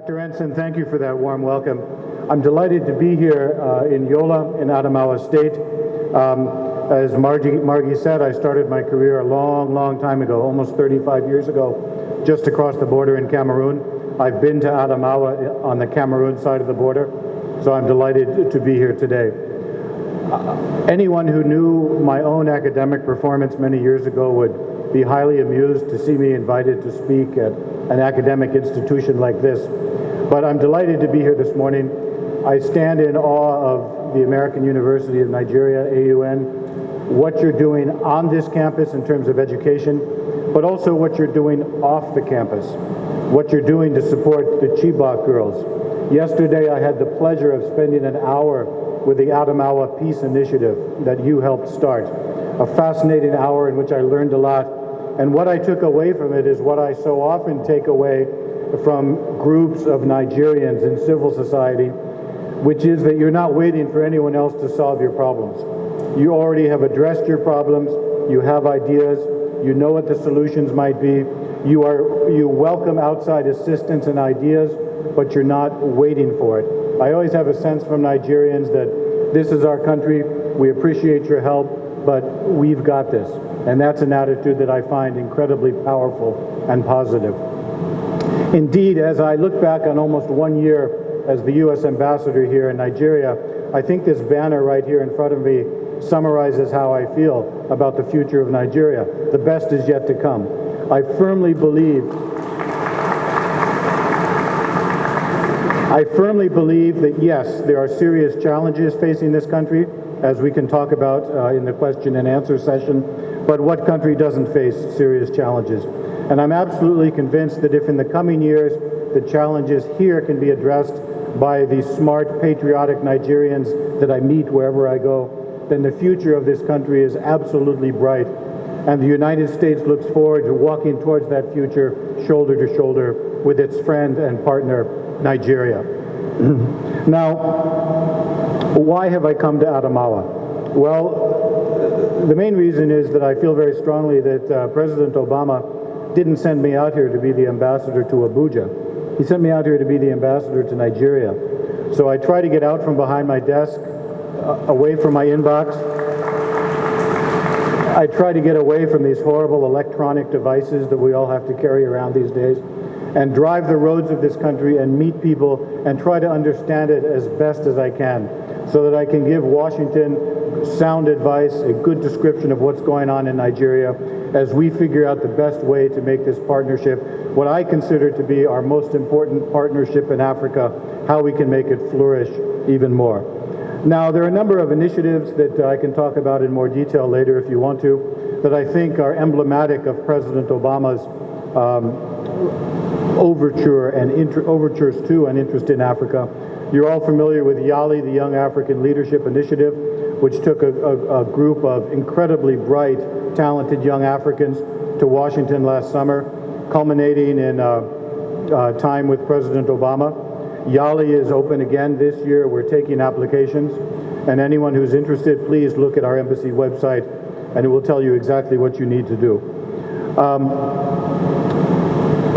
Dr. Ensign, thank you for that warm welcome. I'm delighted to be here in Yola in Adamawa State. As Margie said, I started my career a long time ago, almost 35 years ago, just across the border in Cameroon. I've been to Adamawa on the Cameroon side of the border, so I'm delighted to be here today. Anyone who knew my own academic performance many years ago would be highly amused to see me invited to speak at an academic institution like this. But I'm delighted to be here this morning. I stand in awe of the American University of Nigeria, AUN, what you're doing on this campus in terms of education, but also what you're doing off the campus, what you're doing to support the Chibok girls. Yesterday, I had the pleasure of spending an hour with the Adamawa Peace Initiative that you helped start. A fascinating hour in which I learned a lot. And what I took away from it is what I so often take away from groups of Nigerians in civil society, which is that you're not waiting for anyone else to solve your problems. You already have addressed your problems, you have ideas, you know what the solutions might be, you welcome outside assistance and ideas, but you're not waiting for it. I always have a sense from Nigerians that this is our country, we appreciate your help, but we've got this. And that's an attitude that I find incredibly powerful and positive. Indeed, as I look back on almost 1 year as the U.S. ambassador here in Nigeria, I think this banner right here in front of me summarizes how I feel about the future of Nigeria. The best is yet to come. I firmly believe that yes, there are serious challenges facing this country, as we can talk about in the question and answer session, but what country doesn't face serious challenges? And I'm absolutely convinced that if in the coming years the challenges here can be addressed by the smart, patriotic Nigerians that I meet wherever I go, then the future of this country is absolutely bright. And the United States looks forward to walking towards that future shoulder to shoulder with its friend and partner, Nigeria. Now, why have I come to Adamawa? Well, the main reason is that I feel very strongly that President Obama didn't send me out here to be the ambassador to Abuja. He sent me out here to be the ambassador to Nigeria. So I try to get out from behind my desk, away from my inbox. I try to get away from these horrible electronic devices that we all have to carry around these days, and drive the roads of this country and meet people and try to understand it as best as I can, so that I can give Washington sound advice, a good description of what's going on in Nigeria, as we figure out the best way to make this partnership what I consider to be our most important partnership in Africa, how we can make it flourish even more. Now, there are a number of initiatives that I can talk about in more detail later if you want to, that I think are emblematic of President Obama's overtures to and interest in Africa. You're all familiar with YALI, the Young African Leadership Initiative, which took a group of incredibly bright, talented young Africans to Washington last summer, culminating in time with President Obama. YALI is open again this year. We're taking applications, and anyone who's interested, please look at our embassy website, and it will tell you exactly what you need to do.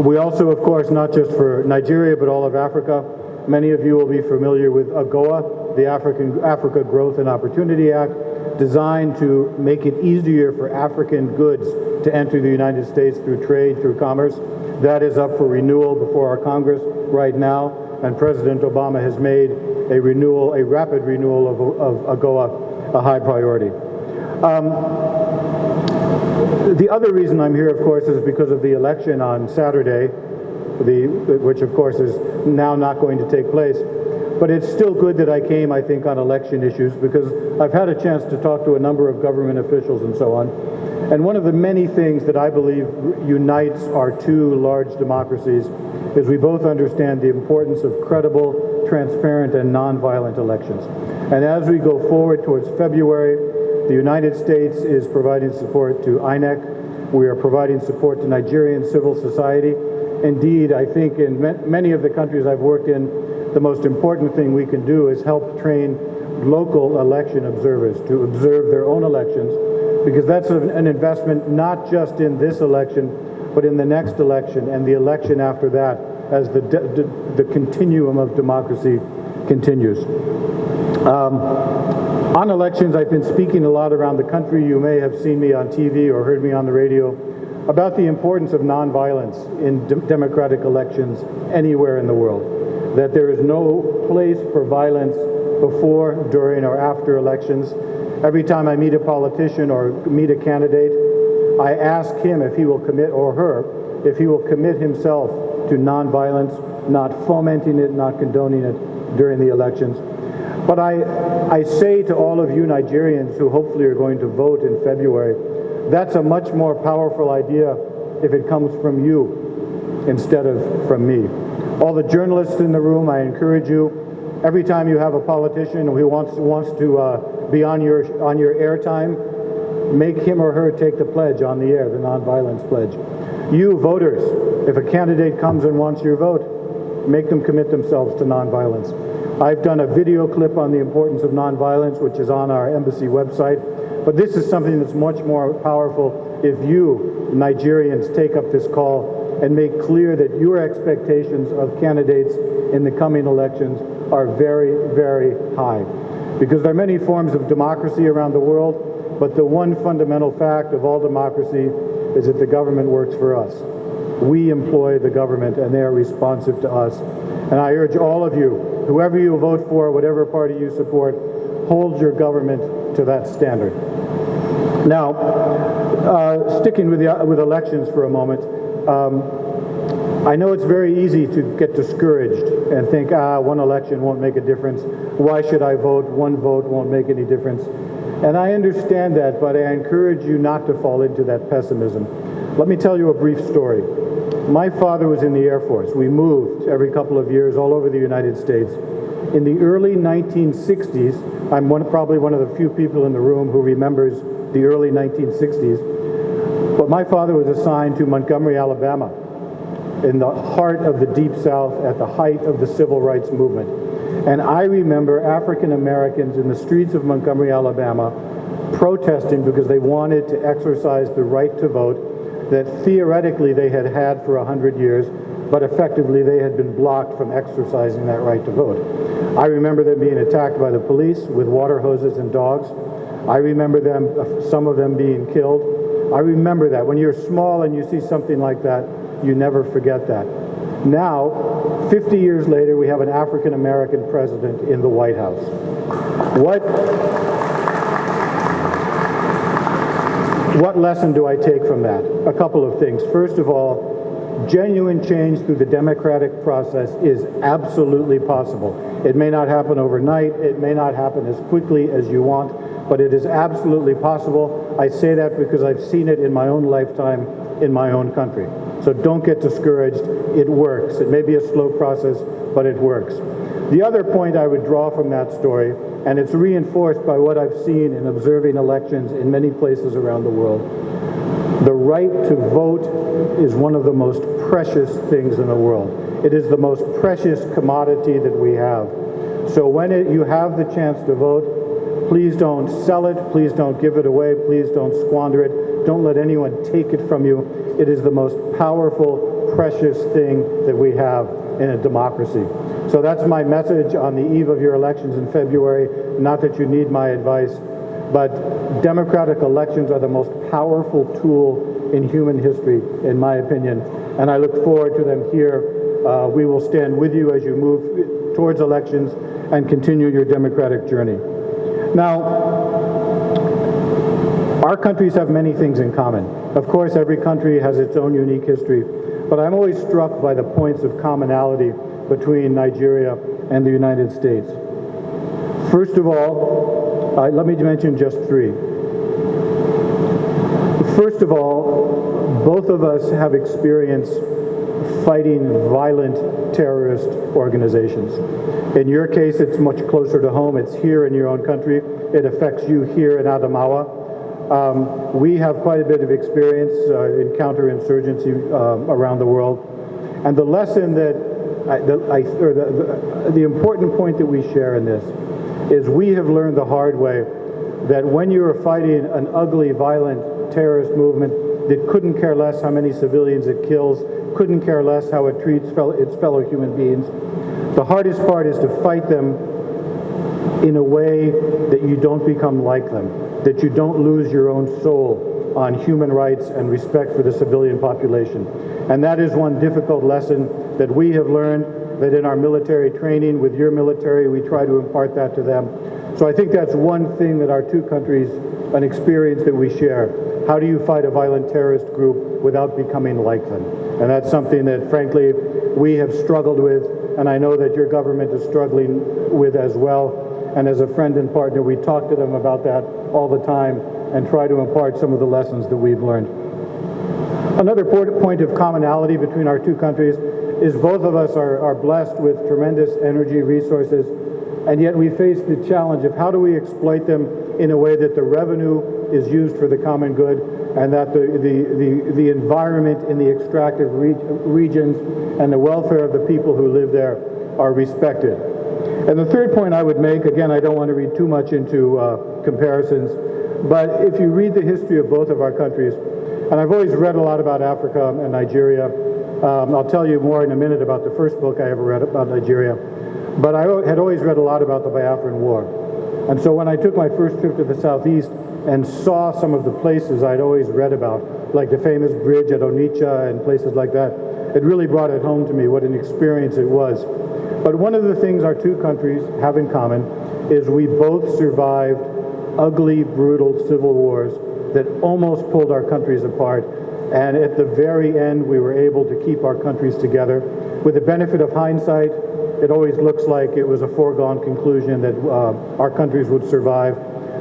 We also, of course, not just for Nigeria, but all of Africa, many of you will be familiar with AGOA, the Africa Growth and Opportunity Act, designed to make it easier for African goods to enter the United States through trade, through commerce. That is up for renewal before our Congress right now, and President Obama has made a rapid renewal of AGOA a high priority. The other reason I'm here, of course, is because of the election on Saturday, which of course is now not going to take place. But it's still good that I came, I think, on election issues, because I've had a chance to talk to a number of government officials and so on. And one of the many things that I believe unites our two large democracies is we both understand the importance of credible, transparent, and nonviolent elections. And as we go forward towards February, the United States is providing support to INEC. We are providing support to Nigerian civil society. Indeed, I think in many of the countries I've worked in, the most important thing we can do is help train local election observers to observe their own elections, because that's an investment not just in this election, but in the next election and the election after that, as the continuum of democracy continues. On elections, I've been speaking a lot around the country. You may have seen me on TV or heard me on the radio about the importance of nonviolence in democratic elections anywhere in the world, that there is no place for violence before, during, or after elections. Every time I meet a politician or meet a candidate, I ask him if he will commit, or her, if he will commit himself to nonviolence, not fomenting it, not condoning it during the elections. But I say to all of you Nigerians who hopefully are going to vote in February, that's a much more powerful idea if it comes from you instead of from me. All the journalists in the room, I encourage you, every time you have a politician who wants to be on your airtime, make him or her take the pledge on the air, the nonviolence pledge. You voters, if a candidate comes and wants your vote, make them commit themselves to nonviolence. I've done a video clip on the importance of nonviolence, which is on our embassy website, but this is something that's much more powerful if you, Nigerians, take up this call and make clear that your expectations of candidates in the coming elections are very, very high. Because there are many forms of democracy around the world, but the one fundamental fact of all democracy is that the government works for us. We employ the government and they are responsive to us. And I urge all of you, whoever you vote for, whatever party you support, hold your government to that standard. Now, sticking with elections for a moment, I know it's very easy to get discouraged and think, one election won't make a difference. Why should I vote? One vote won't make any difference. And I understand that, but I encourage you not to fall into that pessimism. Let me tell you a brief story. My father was in the Air Force. We moved every couple of years all over the United States. In the early 1960s, I'm probably one of the few people in the room who remembers the early 1960s, but my father was assigned to Montgomery, Alabama, in the heart of the Deep South at the height of the Civil Rights Movement. And I remember African Americans in the streets of Montgomery, Alabama, protesting because they wanted to exercise the right to vote that theoretically they had had for 100 years, but effectively they had been blocked from exercising that right to vote. I remember them being attacked by the police with water hoses and dogs. I remember some of them being killed. I remember that. When you're small and you see something like that, you never forget that. Now, 50 years later, we have an African American president in the White House. What lesson do I take from that? A couple of things. First of all, genuine change through the democratic process is absolutely possible. It may not happen overnight, it may not happen as quickly as you want, but it is absolutely possible. I say that because I've seen it in my own lifetime in my own country. So don't get discouraged. It works. It may be a slow process, but it works. The other point I would draw from that story, and it's reinforced by what I've seen in observing elections in many places around the world, the right to vote is one of the most precious things in the world. It is the most precious commodity that we have. So when you have the chance to vote, please don't sell it, please don't give it away, please don't squander it, don't let anyone take it from you. It is the most powerful, precious thing that we have in a democracy. So that's my message on the eve of your elections in February. Not that you need my advice, but democratic elections are the most powerful tool in human history, in my opinion, and I look forward to them here. We will stand with you as you move towards elections and continue your democratic journey. Now, our countries have many things in common. Of course, every country has its own unique history, but I'm always struck by the points of commonality between Nigeria and the United States. First of all, let me mention just three. First of all, both of us have experience fighting violent terrorist organizations. In your case, it's much closer to home. It's here in your own country. It affects you here in Adamawa. We have quite a bit of experience in counterinsurgency around the world. And the lesson that the important point that we share in this is we have learned the hard way that when you are fighting an ugly, violent terrorist movement that couldn't care less how many civilians it kills, couldn't care less how it treats its fellow human beings. The hardest part is to fight them in a way that you don't become like them, that you don't lose your own soul on human rights and respect for the civilian population. And that is one difficult lesson that we have learned, that in our military training with your military, we try to impart that to them. So I think that's one thing that our two countries, an experience that we share. How do you fight a violent terrorist group without becoming like them? And that's something that, frankly, we have struggled with, and I know that your government is struggling with as well. And as a friend and partner, we talk to them about that all the time and try to impart some of the lessons that we've learned. Another point of commonality between our two countries is both of us are blessed with tremendous energy resources, and yet we face the challenge of how do we exploit them in a way that the revenue is used for the common good and that the environment in the extractive regions and the welfare of the people who live there are respected. And the third point I would make, again, I don't want to read too much into comparisons, but if you read the history of both of our countries, and I've always read a lot about Africa and Nigeria. I'll tell you more in a minute about the first book I ever read about Nigeria. But I had always read a lot about the Biafran War. And so when I took my first trip to the southeast and saw some of the places I'd always read about, like the famous bridge at Onitsha and places like that, it really brought it home to me what an experience it was. But one of the things our two countries have in common is we both survived ugly, brutal civil wars that almost pulled our countries apart. And at the very end, we were able to keep our countries together. With the benefit of hindsight, it always looks like it was a foregone conclusion that our countries would survive.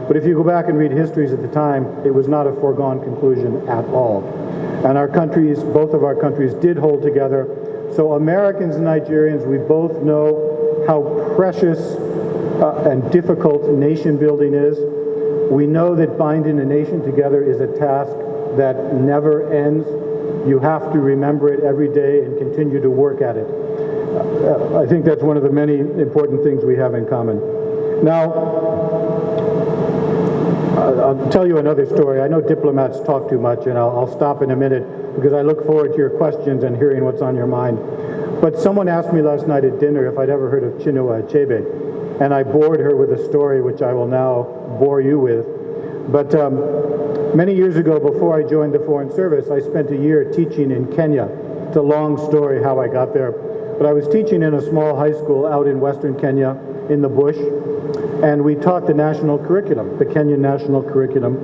But if you go back and read histories at the time, it was not a foregone conclusion at all. And our countries, both of our countries, did hold together. So Americans and Nigerians, we both know how precious and difficult nation building is. We know that binding a nation together is a task that never ends. You have to remember it every day and continue to work at it. I think that's one of the many important things we have in common. Now, I'll tell you another story. I know diplomats talk too much, and I'll stop in a minute because I look forward to your questions and hearing what's on your mind. But someone asked me last night at dinner if I'd ever heard of Chinua Achebe, and I bored her with a story which I will now bore you with. But many years ago, before I joined the Foreign Service, I spent a year teaching in Kenya. It's a long story how I got there. But I was teaching in a small high school out in western Kenya in the bush, and we taught the national curriculum, the Kenyan national curriculum.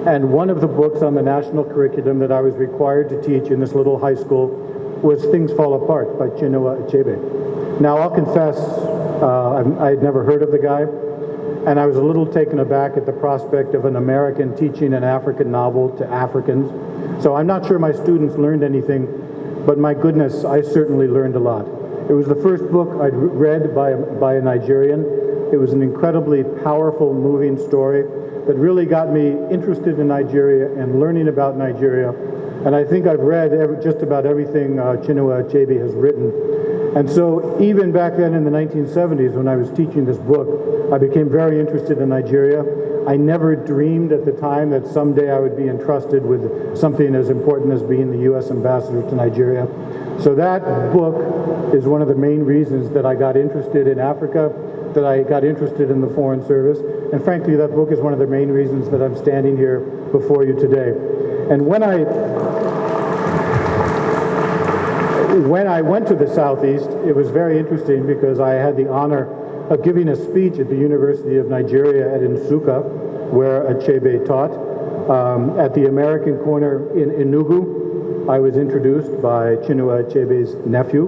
And one of the books on the national curriculum that I was required to teach in this little high school was Things Fall Apart by Chinua Achebe. Now, I'll confess, I had never heard of the guy, and I was a little taken aback at the prospect of an American teaching an African novel to Africans. So I'm not sure my students learned anything, but my goodness, I certainly learned a lot. It was the first book I'd read by a Nigerian. It was an incredibly powerful, moving story that really got me interested in Nigeria and learning about Nigeria. And I think I've read just about everything Chinua Achebe has written. And so even back then in the 1970s, when I was teaching this book, I became very interested in Nigeria. I never dreamed at the time that someday I would be entrusted with something as important as being the U.S. ambassador to Nigeria. So that book is one of the main reasons that I got interested in Africa, that I got interested in the Foreign Service. And frankly, that book is one of the main reasons that I'm standing here before you today. And when I went to the Southeast, it was very interesting because I had the honor of giving a speech at the University of Nigeria at Nsukka, where Achebe taught. At the American Corner in Enugu, I was introduced by Chinua Achebe's nephew.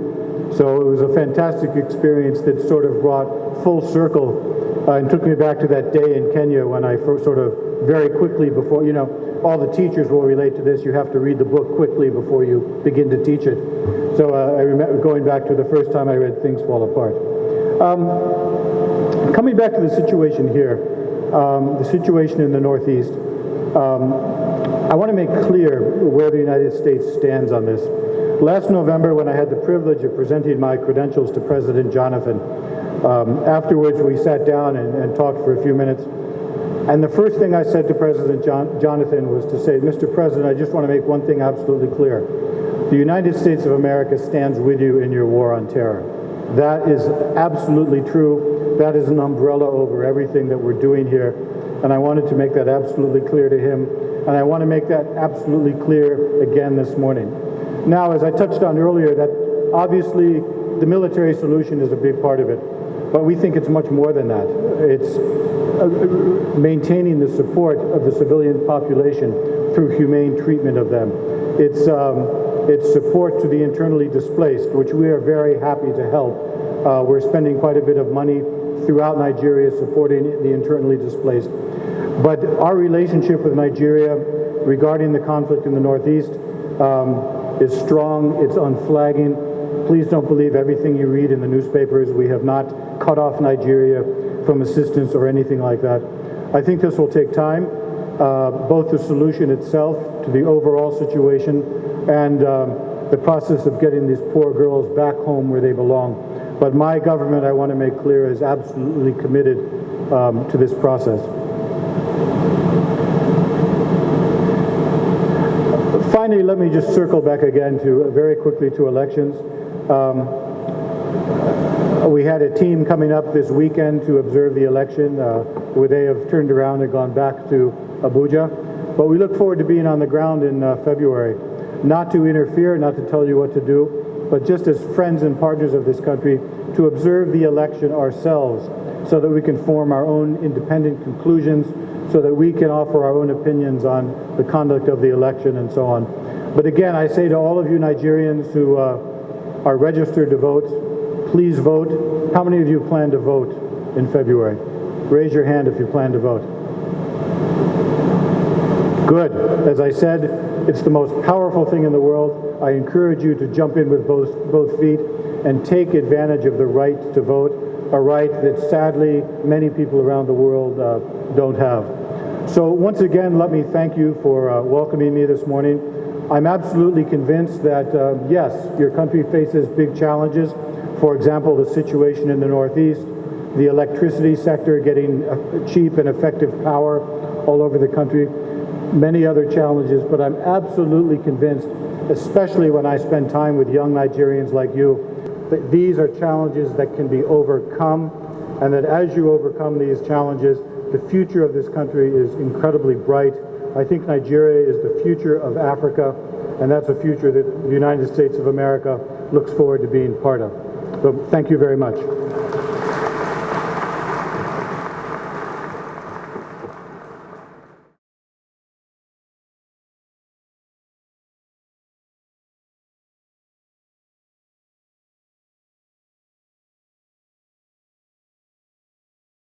So it was a fantastic experience that sort of brought full circle and took me back to that day in Kenya when I first sort of very quickly before, you know, all the teachers will relate to this, you have to read the book quickly before you begin to teach it. So I remember going back to the first time I read Things Fall Apart. Coming back to the situation here, the situation in the Northeast, I want to make clear where the United States stands on this. Last November, when I had the privilege of presenting my credentials to President Jonathan, afterwards we sat down and talked for a few minutes. And the first thing I said to President Jonathan was to say, Mr. President, I just want to make one thing absolutely clear. The United States of America stands with you in your war on terror. That is absolutely true. That is an umbrella over everything that we're doing here. And I wanted to make that absolutely clear to him. And I want to make that absolutely clear again this morning. Now, as I touched on earlier, that obviously the military solution is a big part of it. But we think it's much more than that. It's maintaining the support of the civilian population through humane treatment of them. It's support to the internally displaced, which we are very happy to help. We're spending quite a bit of money throughout Nigeria supporting the internally displaced. But our relationship with Nigeria regarding the conflict in the Northeast is strong, it's unflagging. Please don't believe everything you read in the newspapers. We have not cut off Nigeria from assistance or anything like that. I think this will take time, both the solution itself to the overall situation and the process of getting these poor girls back home where they belong. But my government, I want to make clear, is absolutely committed to this process. Finally, let me just circle back again to very quickly to elections. We had a team coming up this weekend to observe the election where they have turned around and gone back to Abuja. But we look forward to being on the ground in February, not to interfere, not to tell you what to do, but just as friends and partners of this country to observe the election ourselves so that we can form our own independent conclusions, so that we can offer our own opinions on the conduct of the election and so on. But again, I say to all of you Nigerians who are registered to vote, please vote. How many of you plan to vote in February? Raise your hand if you plan to vote. Good. As I said, it's the most powerful thing in the world. I encourage you to jump in with both feet and take advantage of the right to vote, a right that sadly many people around the world don't have. So once again, let me thank you for welcoming me this morning. I'm absolutely convinced that, yes, your country faces big challenges. For example, the situation in the Northeast, the electricity sector getting cheap and effective power all over the country, many other challenges, but I'm absolutely convinced, especially when I spend time with young Nigerians like you, that these are challenges that can be overcome, and that as you overcome these challenges, the future of this country is incredibly bright. I think Nigeria is the future of Africa, and that's a future that the United States of America looks forward to being part of. So thank you very much.